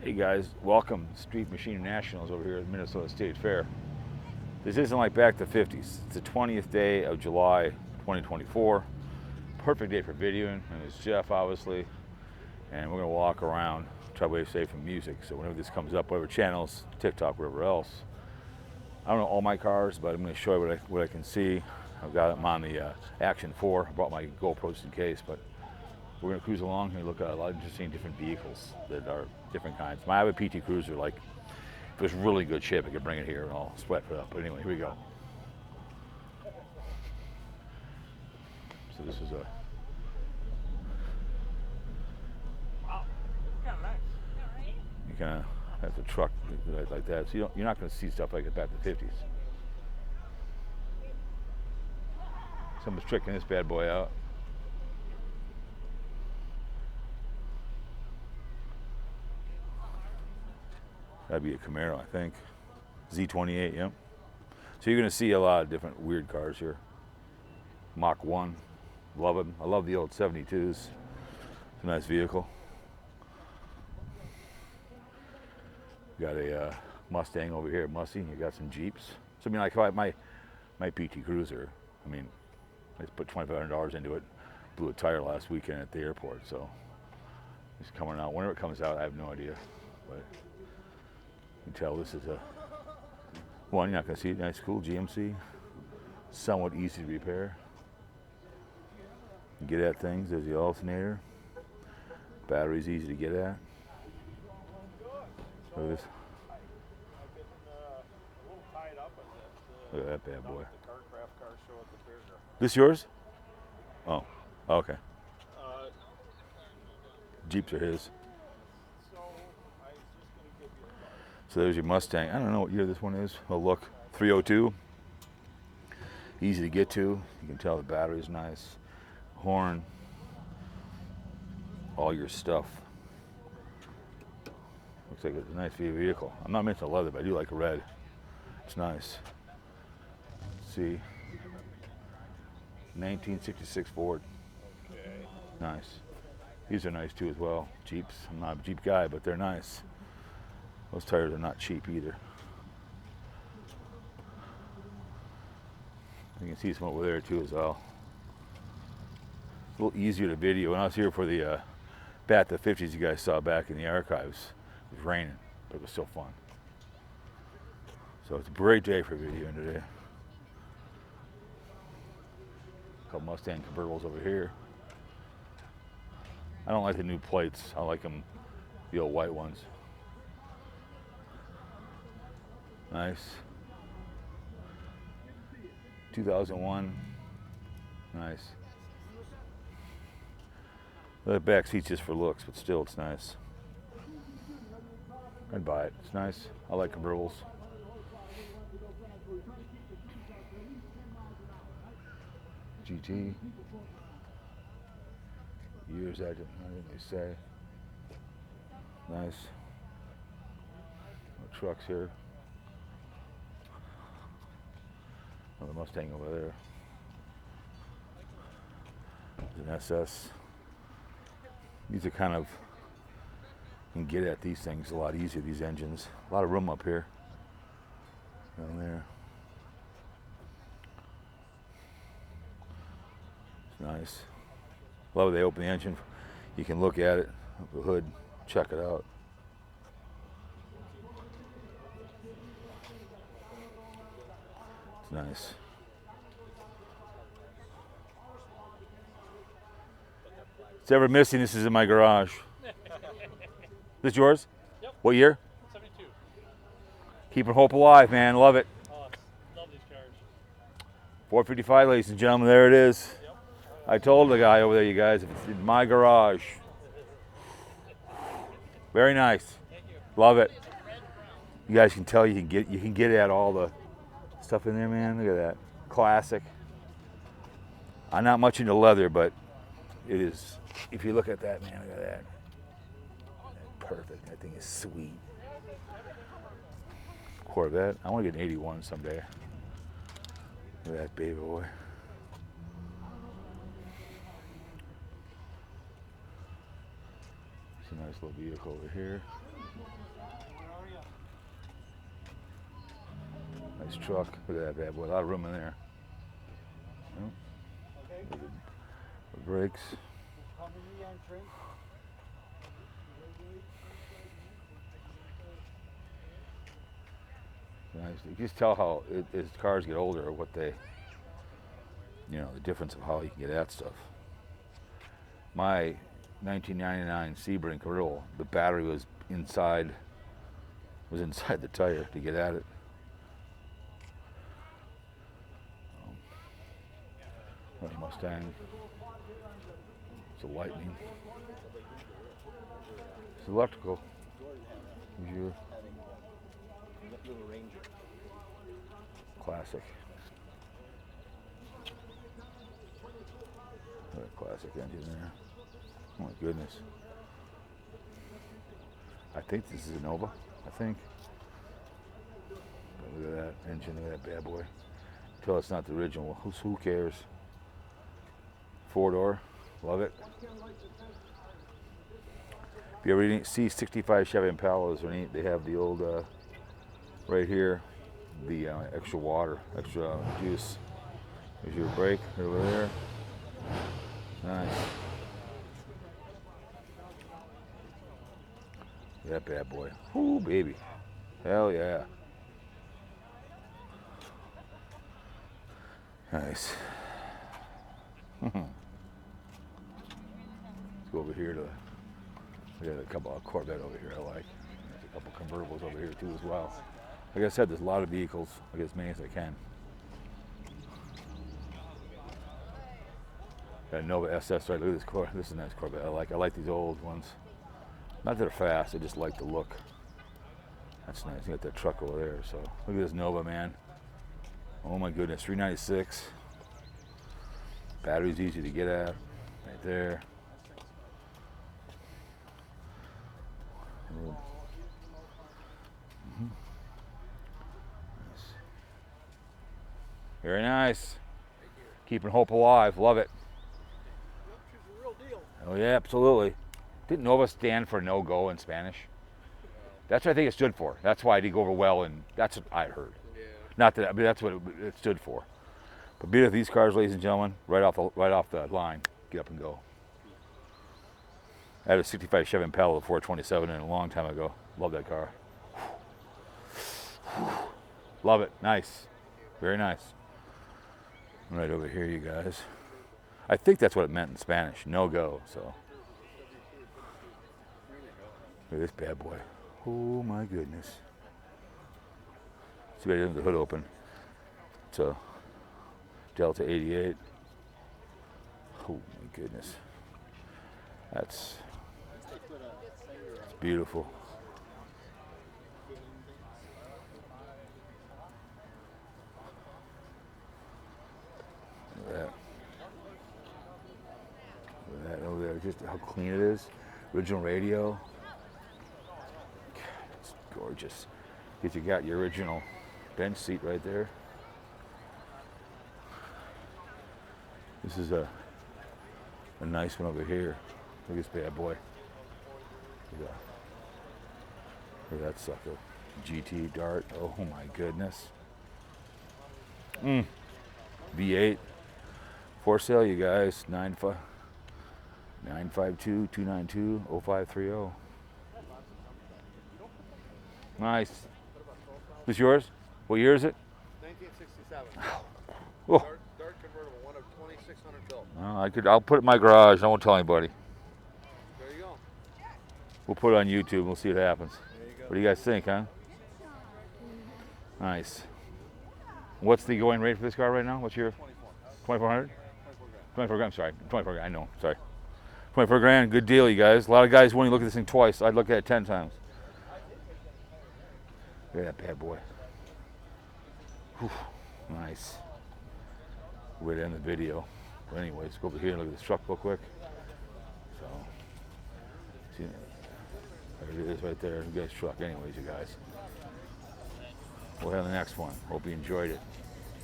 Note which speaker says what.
Speaker 1: Hey guys, welcome Street Machine Nationals over here at Minnesota State Fair. This isn't like back to the 50s. It's the 20th day of July 2024. Perfect day for videoing. My name is Jeff, obviously, and we're gonna walk around, try to stay from music. So whenever this comes up, whatever channels, TikTok, whatever else. I don't know all my cars, but I'm gonna show you what I can see. I've got them on the Action 4. I brought my GoPro just in case, but we're gonna cruise along and look at a lot of interesting different vehicles that are different kinds. I have a PT Cruiser, like if it was really good shape, I could bring it here and I'll sweat it up. But anyway, here we go. So this is a you kind of have a truck like that. So you're not going to see stuff like it back in the 50s. Someone's tricking this bad boy out. That'd be a Camaro, I think. Z28, yep. So you're going to see a lot of different weird cars here. Mach 1, love them. I love the old 72s. It's a nice vehicle. Got a Mustang over here, Musty. You got some Jeeps. So I mean, like my PT Cruiser. I mean, I just put $2,500 into it. Blew a tire last weekend at the airport. So it's coming out. Whenever it comes out, I have no idea. But you can tell this is a one. You're not going to see it. Nice, cool GMC. Somewhat easy to repair. You get at things. There's the alternator. Battery's easy to get at. Look at that bad boy. This yours? Oh, okay. Jeeps are his. So there's your Mustang. I don't know what year this one is. Oh, look, 302. Easy to get to. You can tell the battery's nice. Horn. All your stuff. Looks like it's a nice vehicle. I'm not into leather, but I do like red. It's nice. Let's see. 1966 Ford. Okay. Nice. These are nice too as well. Jeeps. I'm not a Jeep guy, but they're nice. Those tires are not cheap either. You can see some over there too as well. It's a little easier to video. When I was here for the Bat the 50s you guys saw back in the archives, it was raining, but it was still fun. So it's a great day for videoing today. A couple Mustang convertibles over here. I don't like the new plates. I like them, the old white ones. Nice. 2001. Nice. The back seat's just for looks, but still it's nice. I'd buy it. It's nice. I like convertibles. GT. Years I didn't really say. Nice. No trucks here. Another Mustang over there. There's an SS. These are kind of, you can get at these things a lot easier, these engines. A lot of room up here. Down there. It's nice. Love it, they open the engine. You can look at it, the hood, check it out. It's nice. It's ever missing, this is in my garage. This yours?
Speaker 2: Yep.
Speaker 1: What year?
Speaker 2: 72.
Speaker 1: Keeping hope alive, man. Love it.
Speaker 2: Oh, love these cars.
Speaker 1: 455, ladies and gentlemen. There it is.
Speaker 2: Yep.
Speaker 1: I told the guy over there, you guys, if it's in my garage. Very nice.
Speaker 2: Thank you.
Speaker 1: Love it. You guys can tell you can get at all the stuff in there, man. Look at that. Classic. I'm not much into leather, but it is. If you look at that, man, look at that. Perfect. That thing is sweet. Corvette. I want to get an 81 someday. Look at that baby boy. It's a nice little vehicle over here. Nice truck. Look at that bad boy. A lot of room in there. Yep. The brakes. Nice. You can just tell how as cars get older, what they, the difference of how you can get at stuff. My 1999 Sebring convertible, the battery was inside the tire to get at it. Mustang. It's a Lightning. It's electrical. Here's your classic. Classic engine there. Oh my goodness. I think this is a Nova. I think. But look at that engine. Look at that bad boy. Until it's not the original. Who cares? 4-door. Love it. If you ever see 65 Chevy Impalas, they have the old, right here, the extra water, extra juice. There's your brake over there. Nice. That bad boy. Ooh, baby. Hell yeah. Nice. Let's go over here to, we got a couple of Corvette over here I like. There's a couple convertibles over here too as well. Like I said, there's a lot of vehicles. I get as many as I can. Got a Nova SS right. Look at this Corvette. This is a nice Corvette. I like these old ones. Not that they're fast. I just like the look. That's nice. You got that truck over there. So look at this Nova, man. Oh my goodness, 396. Battery's easy to get at. Right there. Nice. Very nice. Keeping hope alive. Love it. Oh yeah, absolutely. Didn't Nova stand for no-go in Spanish? That's what I think it stood for. That's why it didn't go over well, and that's what I heard. Yeah. Not that, but that's what it stood for. But be with these cars, ladies and gentlemen, right off the line, get up and go. I had a 65 Chevy Impala with 427 in a long time ago. Love that car. Love it. Nice. Very nice. Right over here, you guys. I think that's what it meant in Spanish. No go. So. Look at this bad boy. Oh my goodness. See if I have the hood open. It's a Delta 88. Oh my goodness. That's beautiful. Look at that. Look at that over there. Just how clean it is. Original radio. God, it's gorgeous. Because you got your original bench seat right there. This is a nice one over here. Look at this bad boy. Look at that sucker. GT Dart. Oh my goodness. V8. For sale, you guys. 952-292-0530. Nice. This yours? What year is it?
Speaker 2: 1967.
Speaker 1: Oh.
Speaker 2: Dart convertible, one of 2,600 built.
Speaker 1: I'll put it in my garage. I won't tell anybody.
Speaker 2: There you go.
Speaker 1: We'll put it on YouTube. We'll see what happens.
Speaker 2: There you go.
Speaker 1: What do you guys think, huh? Nice. What's the going rate for this car right now? What's your 2,400? 24 grand. Sorry, 24 grand. I know. Sorry. 24 grand. Good deal, you guys. A lot of guys won't look at this thing twice. I'd look at it 10 times. Look at that bad boy. Whew. Nice. Way to end the video. But anyways, go over here and look at this truck real quick. So, see, there it is right there. You guys' truck. Anyways, you guys. We'll have the next one. Hope you enjoyed it.